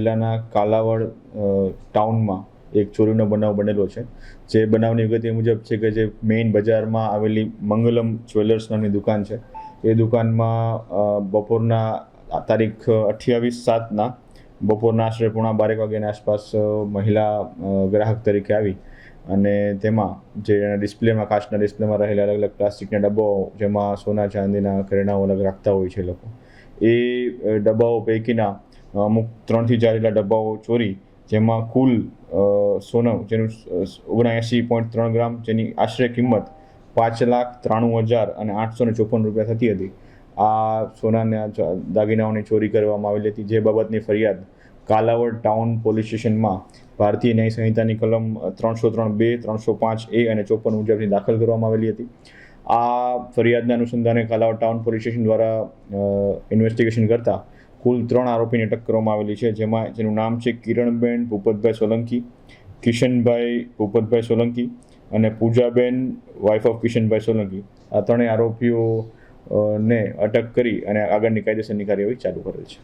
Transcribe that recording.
જિલ્લાના કાલાવડ ટાઉનમાં એક ચોરીનો બનાવ બનેલો છે. જે બનાવની વિગત એ મુજબ છે કે જે મેઇન બજારમાં આવેલી મંગલમ જ્વેલર્સ નામની દુકાન છે, એ દુકાનમાં બપોરના તારીખ 28/7ના બપોરના આશરે 11:30 વાગ્યાની આસપાસ મહિલા ગ્રાહક તરીકે આવી અને તેમાં જે ડિસ્પ્લેમાં કાચના ડિસ્પ્લેમાં રહેલા અલગ અલગ પ્લાસ્ટિકના ડબ્બાઓ, જેમાં સોના ચાંદીના ઘરેણાઓ અલગ રાખતા હોય છે લોકો, એ ડબ્બાઓ પૈકીના અમુક 3થી 4 જેટલા ડબ્બાઓ ચોરી, જેમાં કુલ સોનું જેનું 79.3 ગ્રામ, જેની આશરે કિંમત 5,93,854 રૂપિયા થતી હતી. આ સોનાના દાગીનાઓની ચોરી કરવામાં આવેલી હતી, જે બાબતની ફરિયાદ કાલાવડ ટાઉન પોલીસ સ્ટેશનમાં ભારતીય ન્યાય સંહિતાની કલમ 303(2), 305A અને 54 મુજબની દાખલ કરવામાં આવેલી હતી. આ ફરિયાદના અનુસંધાને કાલાવડ ટાઉન પોલીસ સ્ટેશન દ્વારા ઇન્વેસ્ટિગેશન કરતા કુલ 3 આરોપીની અટક કરવામાં આવેલી છે, જેનું નામ છે કિરણબેન ભૂપતભાઈ સોલંકી, કિશનભાઈ ભૂપતભાઈ સોલંકી અને પૂજાબેન વાઇફ ઓફ કિશનભાઈ સોલંકી. આ ત્રણેય આરોપીઓને અટક કરી અને આગળની કાયદેસરની કાર્યવાહી ચાલુ કરેલ છે.